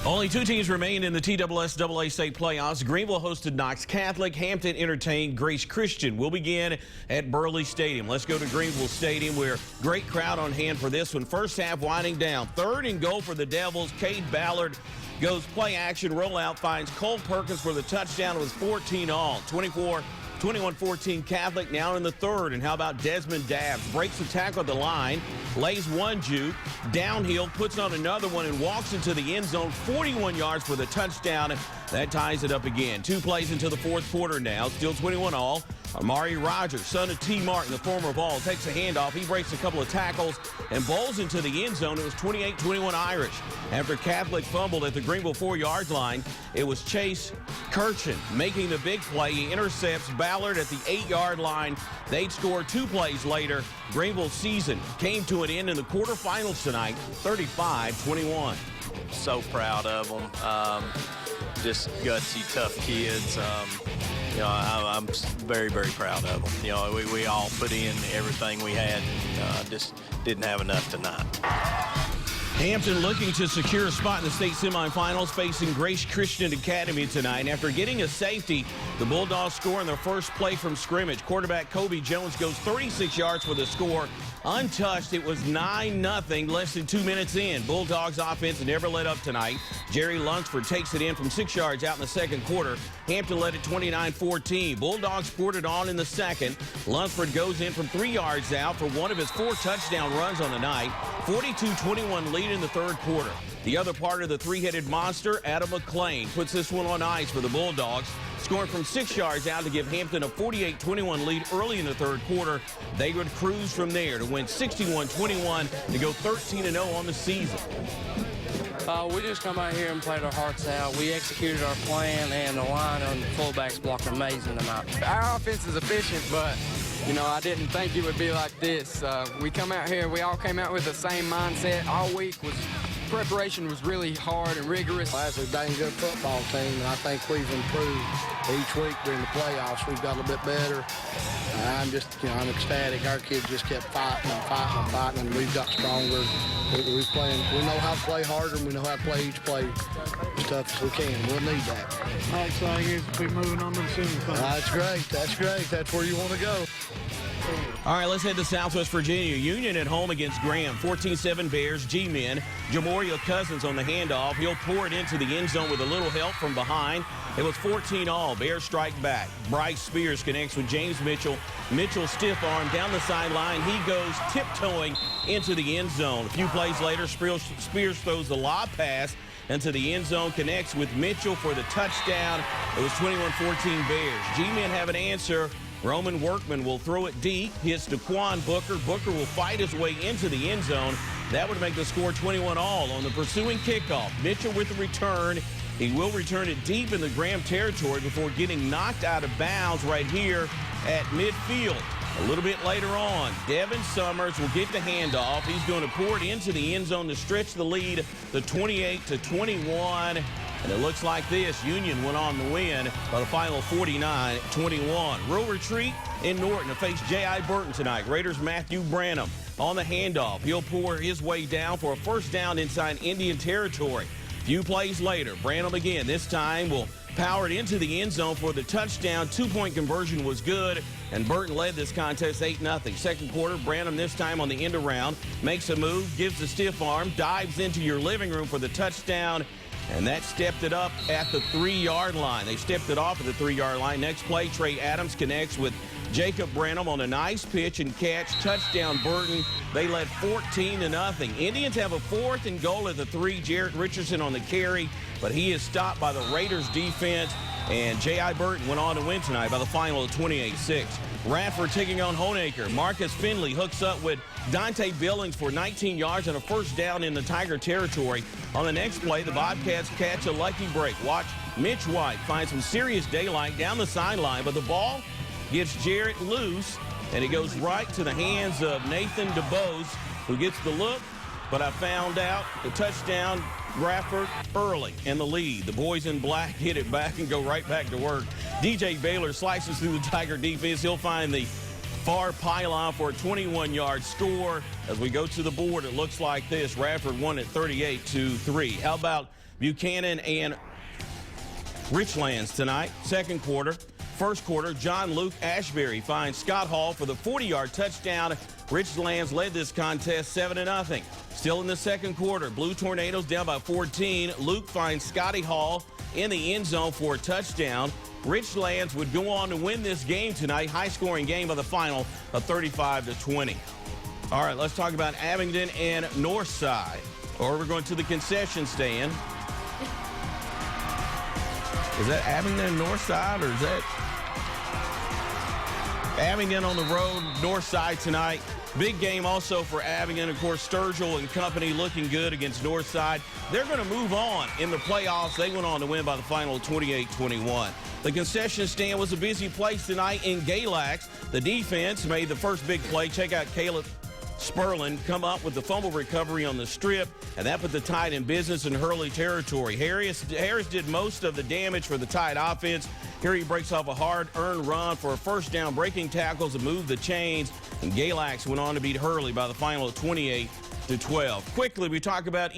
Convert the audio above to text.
Only two teams remain in the TSSAA state playoffs. Greeneville hosted Knox Catholic. Hampton entertained Grace Christian. We'll begin at Burley Stadium. Let's go to Greeneville Stadium, where great crowd on hand for this one. First half winding down. 3rd and goal for the Devils. Cade Ballard goes play action. Rollout finds Cole Perkins for the touchdown. It was 14 all. 21-14 Catholic now in the 3rd. And how about Desmond Dabbs? Breaks the tackle at the line, lays one juke, downhill, puts on another one, and walks into the end zone. 41 yards for the touchdown. That ties it up again. 2 plays into the 4th quarter now. Still 21 all. Amari Rogers, son of T. Martin, the former Ball, takes a handoff. He breaks a couple of tackles and bowls into the end zone. It was 28-21 Irish. After Catholic fumbled at the Greeneville 4-yard line, it was Chase Kirchen making the big play. He intercepts Ballard at the 8-yard line. They'd score 2 plays later. Greeneville's season came to an end in the quarterfinals tonight, 35-21. So proud of them. Just gutsy, tough kids. You know, I'm very, very proud of them. You know, we all put in everything we had, just didn't have enough tonight. Hampton looking to secure a spot in the state semifinals, facing Grace Christian Academy tonight. After getting a safety, the Bulldogs score in their first play from scrimmage. Quarterback Kobe Jones goes 36 yards for the score. Untouched, it was 9-0 less than 2 minutes in. Bulldogs offense never let up tonight. Jerry Lunsford takes it in from 6 yards out in the 2nd quarter. Hampton led at 29-14. Bulldogs poured it on in the 2nd. Lunsford goes in from 3 yards out for one of his 4 touchdown runs on the night. 42-21 lead in the 3rd quarter. The other part of the three-headed monster, Adam McClain, puts this one on ice for the Bulldogs, scoring from 6 yards out to give Hampton a 48-21 lead early in the 3rd quarter. They would cruise from there to win 61-21 to go 13-0 on the season. We just come out here and played our hearts out. We executed our plan, and the line on the fullbacks blocked amazing tonight. Our offense is efficient, but, you know, I didn't think it would be like this. We come out here, we all came out with the same mindset. All week preparation was really hard and rigorous. Well, that's a dang good football team, and I think we've improved each week during the playoffs. We've got a little bit better. I'm just, you know, I'm ecstatic. Our kids just kept fighting and fighting and fighting, and we've got stronger. We know how to play harder, and we know how to play each play as tough as we can. We'll need that. How exciting is to be moving on to the semifinals? That's great. That's great. That's where you want to go. All right, let's head to Southwest Virginia. Union at home against Graham. 14-7 Bears, G-men. Jamoria Cousins on the handoff. He'll pour it into the end zone with a little help from behind. It was 14-all. Bears strike back. Bryce Spears connects with James Mitchell. Mitchell stiff arm down the sideline. He goes tiptoeing into the end zone. A few plays later, Spears throws the lob pass into the end zone, connects with Mitchell for the touchdown. It was 21-14 Bears. G-men have an answer. Roman Workman will throw it deep, hits Daquan Booker. Booker will fight his way into the end zone. That would make the score 21-all on the pursuing kickoff. Mitchell with the return. He will return it deep in the Graham territory before getting knocked out of bounds right here at midfield. A little bit later on, Devin Summers will get the handoff. He's going to pour it into the end zone to stretch the lead to 28-21. And it looks like this. Union went on to win by the final 49-21. Rural retreat in Norton to face J.I. Burton tonight. Raiders' Matthew Branham on the handoff. He'll pour his way down for a first down inside Indian territory. A few plays later, Branham again. This time will power it into the end zone for the touchdown. 2-point conversion was good, and Burton led this contest 8-0. 2nd quarter, Branham this time on the end around. Makes a move, gives the stiff arm, dives into your living room for the touchdown. And that stepped it up at the 3-yard line. They stepped it off at the 3-yard line. Next play, Trey Adams connects with Jacob Branham on a nice pitch and catch. Touchdown, Burton. They led 14-0. Indians have a 4th and goal at the 3. Jarrett Richardson on the carry, but he is stopped by the Raiders defense. And J.I. Burton went on to win tonight by the final of 28-6. Radford taking on Honaker. Marcus Finley hooks up with Dante Billings for 19 yards and a first down in the Tiger territory. On the next play, the Bobcats catch a lucky break. Watch Mitch White find some serious daylight down the sideline, but the ball gets Jarrett loose, and it goes right to the hands of Nathan DeBose, who gets the look. But I found out the touchdown, Radford early in the lead. The boys in black hit it back and go right back to work. DJ Baylor slices through the Tiger defense. He'll find the far pylon for a 21-yard score. As we go to the board, it looks like this. Radford won at 38-3. How about Buchanan and Richlands tonight? Second quarter. First quarter, John Luke Ashbury finds Scott Hall for the 40-yard touchdown. Richlands led this contest 7-0. Still in the second quarter, Blue Tornadoes down by 14. Luke finds Scotty Hall in the end zone for a touchdown. Richlands would go on to win this game tonight. High-scoring game by the final of 35-20. All right, let's talk about Abingdon and Northside. Or we're going to the concession stand. Is that Abingdon and Northside, or is that Abingdon on the road, Northside tonight? Big game also for Abingdon. Of course, Sturgill and company looking good against Northside. They're going to move on in the playoffs. They went on to win by the final 28-21. The concession stand was a busy place tonight in Galax. The defense made the first big play. Check out Caleb Sperlin come up with the fumble recovery on the strip, and that put the Tide in business in Hurley territory. Harris did most of the damage for the Tide offense. Here he breaks off a hard-earned run for a first down, breaking tackles to move the chains, and Galax went on to beat Hurley by the final of 28-12. Quickly, we talk about